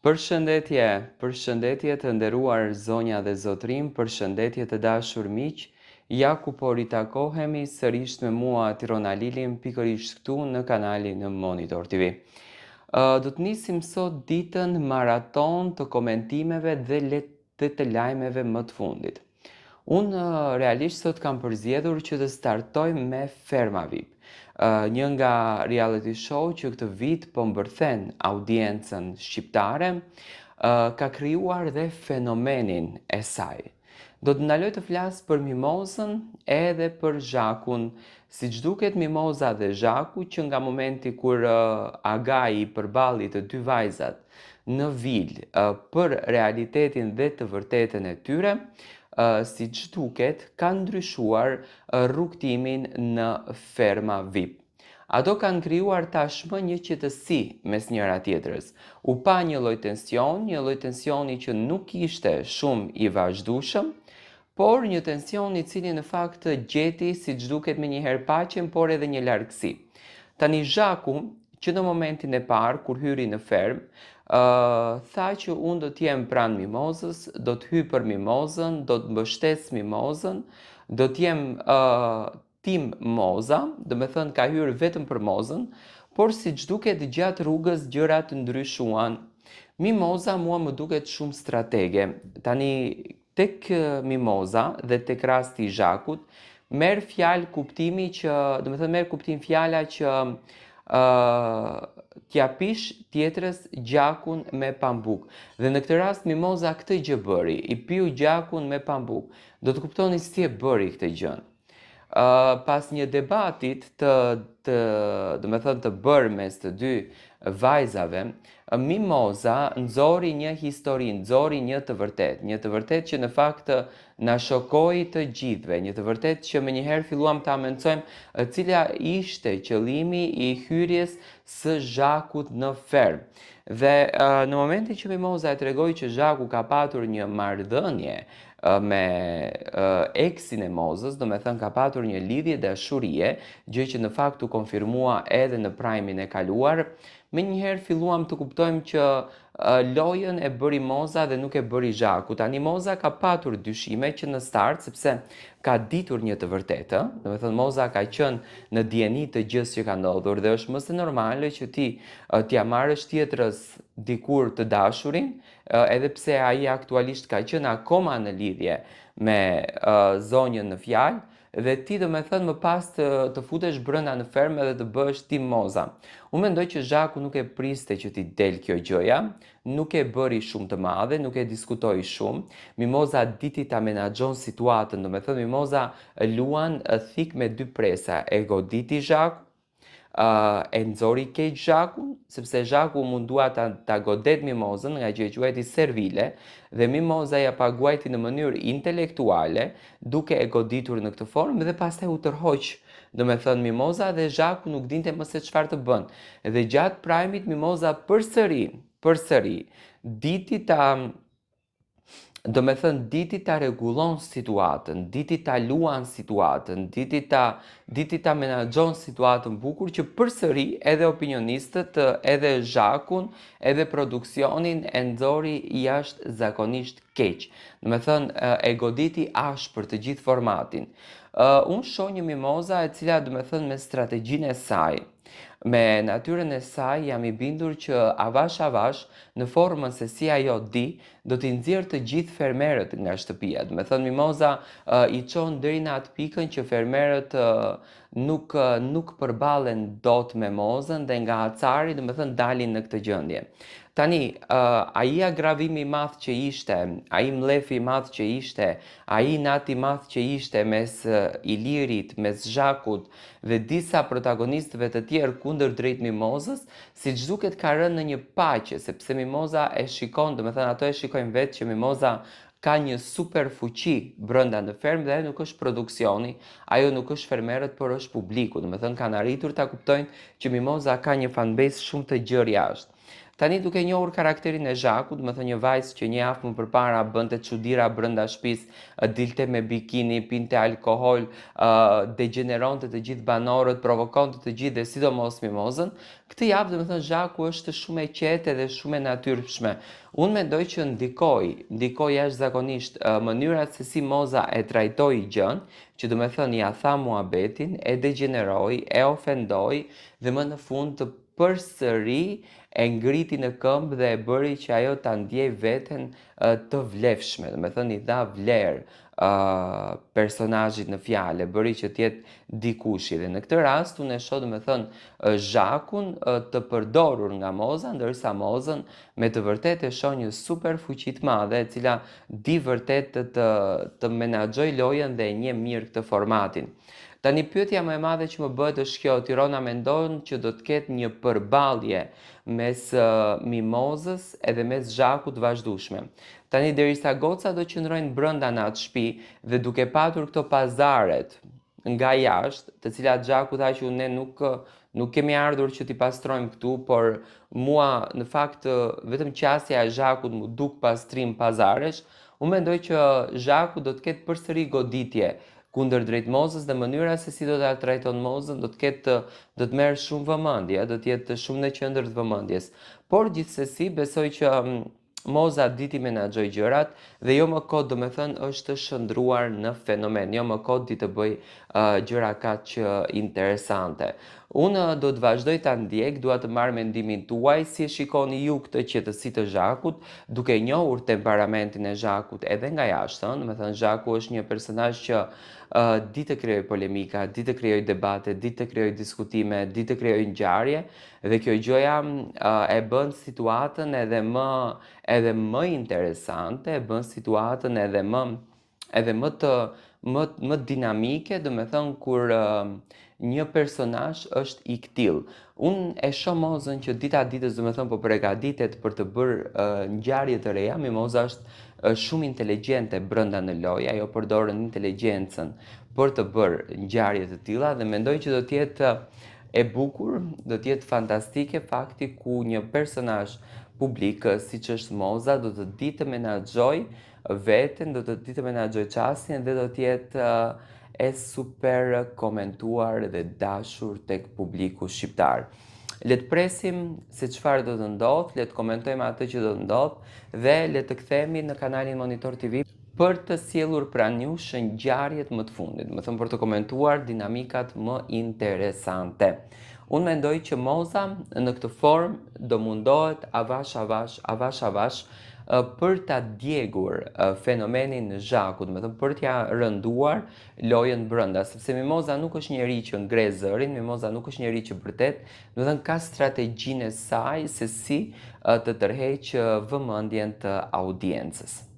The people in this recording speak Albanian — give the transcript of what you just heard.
Përshëndetje, përshëndetje të nderuar zonja dhe zotrim, përshëndetje të dashur miq. Ja ku po ritakohemi sërish me mua Tirona Lilin pikërisht këtu në kanalin në Monitor TV. Do të nisim sot ditën maraton të komentimeve dhe të lajmeve më të fundit. Unë realisht sot kam përzgjedhur që të startoj me Ferma VIP, një nga reality show që këtë vit po mbërthen audiencën shqiptare, ka krijuar dhe fenomenin e saj. Do të ndaloj të flas për Mimozën edhe për Zhakun, siç duket Mimoza dhe Zhaku që nga momenti kur Agai i përballi të dy vajzat në vil për realitetin dhe të vërtetën e tyre, siç duket kanë ndryshuar rrugtimin në Ferma VIP. Ato kanë krijuar tashmë një qetësi mes njëra tjetrës. U pa një lloj tensioni që nuk ishte shumë i vazhdueshëm, por një tension i cili në fakt gjeti siç duket menjëherë paqen, por edhe një largësi. Tani Zhaku, që në momentin e parë kur hyri në ferm, tha që unë do t'jem pranë Mimozës, do t'hy për Mimozën, do t'mbështes Mimozën, do t'jem tim Moza, do me thënë ka hyrë vetëm për Mozën, por siç duket gjatë rrugës gjërat ndryshuan. Mimoza mua më duket shumë stratege. Tani tek Mimoza dhe tek rasti i Zhakut merr fjalë kuptimi që, do me thënë merr kuptim fjala që t'ja pish tjetrës gjakun me pambuk. Dhe në këtë rast Mimoza këtë gjë bëri, i piu gjakun me pambuk. Do të kuptoni si e bëri këtë gjën. Pas një debatit do me thënë të bërë mes të dy vajzave, Mimoza nxori një histori, nxori një të vërtet që në fakt na shokoi të gjithëve, një të vërtet që menjëherë filluam ta mençojmë cila ishte qëllimi i hyrjes së Zhakut në ferm. Dhe në momentin që Mimoza e tregoi që Zhaku ka patur një marrëdhënie me eksin e Mozës, do me thënë ka patur një lidhje dashurie, gjë që në fakt u konfirmua edhe në prajmin e kaluar, menjëherë filluam të kuptojmë që lojën e bëri Moza dhe nuk e bëri Zhaku. Tani Moza ka patur dyshime që në start, sepse ka ditur një të vërtetë, do me thënë Moza ka qenë në dieni të gjës që ka ndodhur dhe është mëse normale që ti t'ja marrësh tjetrës dikur të dashurin, edhe pse ai aktualisht ka qenë akoma në lidhje me zonjën në fjalë, dhe ti do me thënë më pas të futesh brenda në fermë edhe të bësh tim Moza. Unë mendoj që Zhaku nuk e priste që ti del kjo gjëja, nuk e bëri shumë të madhe, nuk e diskutoi shumë. Mimoza diti ta menaxhon situatën, do me thënë Mimoza luan thik me dy presa, e goditi Zhaku, e nxori keq Zhakun, sepse Zhaku mundua ta godet Mimozën nga gjë që quhej servile, dhe Mimoza ja paguajti në mënyrë intelektuale, duke e goditur në këtë formë dhe pastaj u tërhoq. Do me thënë Mimoza dhe Zhaku nuk dinte më se çfarë të bën. Dhe gjatë prajmit Mimoza përsëri diti ta rregullon situatën, diti ta luan situatën, diti ta menaxhon situatën bukur që përsëri edhe opinionistët, edhe Zhakun, edhe produksionin e nxori jashtëzakonisht keq. Do me thënë e goditi ashpër të gjithë formatin. Unë shoh një Mimoza e cila do me thënë me strategjinë e saj, me natyrën e saj jam i bindur që avash në formën se si ajo di, do t'i nxjerrë të gjithë fermerët nga shtëpia. Do me thënë Mimoza i çon deri në atë pikën që fermerët nuk përballen dot me Mozën dhe nga acari do me thënë dalin në këtë gjendje. Tani, ai agravimi i madh që ishte, ai mlefi i madh që ishte, ai nati i madh që ishte mes Ilirit, mes Zhakut dhe disa protagonistëve të tjerë kundër drejt Mimozës, siç duket ka rënë në një paqe, sepse Mimoza e shikon, do me thënë ato e shikojnë vetë që Mimoza ka një super fuqi brenda në fermë dhe nuk është produksioni, ajo nuk është fermerët, por është publiku. Do me thënë kanë arritur ta kuptojnë që Mimoza ka një fanbase shumë të gjerë jashtë. Tani duke njohur karakterin e Zhakut, do të thënë një vajzë që një javë më përpara bënte çuditëra brenda shtëpisë, dilte me bikini, pinte alkool, degeneronte të gjithë banorët, provokonte të gjithë dhe sidomos Mimozën. Këtë javë, do të thënë, Zhaku është shumë e qetë dhe shumë e natyrshme. Unë mendoj që ndikoi jashtëzakonisht mënyra se si Moza e trajtoi gjën, që do të thënë ja tha muhabetin, e degeneroi, e ofendoi dhe më në fund të përsëri e ngriti në këmbë dhe e bëri që ajo ta ndjej veten të vlefshme, do të thënë i dha vlerë personazhit në fjalë, bëri që të jetë dikushi dhe në këtë rast unë e shoh, do të thënë, Zhakun të përdorur nga Moza, ndërsa Mozën me të vërtetë e shoh një super fuqi të madhe, e cila di vërtet të menaxhoj lojën dhe e njeh mirë këtë formatin. Tani pyetja më e madhe që më bëhet është kjo: Tirana mendon që do të ketë një përballje mes Mimozës edhe mes Zhakut vazhdueshme. Tani derisa goca do qëndrojnë brenda në atë shtëpi dhe duke patur këto pazaret nga jashtë, të cilat Zhaku tha që ne nuk kemi ardhur që t'i pastrojmë këtu, por mua në fakt vetëm qasja e Zhakut më duk pastrim pazaresh, unë mendoj që Zhaku do të ketë përsëri goditje kundër drejt Mozës dhe mënyra se si do ta trajton Mozën do të merr shumë vëmendje, do të jetë shumë në qendër të vëmendjes. Por gjithsesi besoj që Moza di t'i menaxhoj gjërat dhe jo më kot, do me thënë, është shëndruar në fenomen, jo më kot di të bëj gjëra kaq interesante. Unë do të vazhdoj ta ndjek, dua të marr mendimin tuaj, si e shikoni ju këtë qetësi të Zhakut, duke njohur temperamentin e Zhakut edhe nga jashtë, do me thënë Zhaku është një personazh që di të krijoj polemika, di të krijoj debate, di të krijoj diskutime, di të krijoj ngjarje dhe kjo gjëja e bën situatën edhe më interesante, e bën situatën edhe më dinamike, do me thënë kur një personazh është i ktill. Unë e shoh Mozën që dita ditës, do me thënë, po përgatitet për të bërë ngjarje të reja. Mimoza është shumë inteligjente brenda në lojë, ajo përdorën inteligjencën për të bërë ngjarje të tilla dhe mendoj që do të jetë e bukur, do të jetë fantastike fakti ku një personazh publik siç është Moza do të di të menaxhoj veten, do të di të menaxhoj çastin dhe do të jetë e super komentuar dhe dashur tek publiku shqiptar. Le të presim se çfarë do të ndodh, le të komentojmë atë që do të ndodh dhe le të kthehemi në kanalin Monitor TV për të sjellur pranë jush ngjarjet më të fundit, më thënë për të komentuar dinamikat më interesante. Unë mendoj që Moza në këtë formë do mundohet avash për ta djegur fenomenin në Zhakut, më thënë për t'ja rënduar lojën brenda, sepse Mimoza nuk është njeri që ngre zërin, Mimoza nuk është njeri që vërtet, do të thënë ka strategjinë e saj se si të tërheqë vëmendjen të audiencës.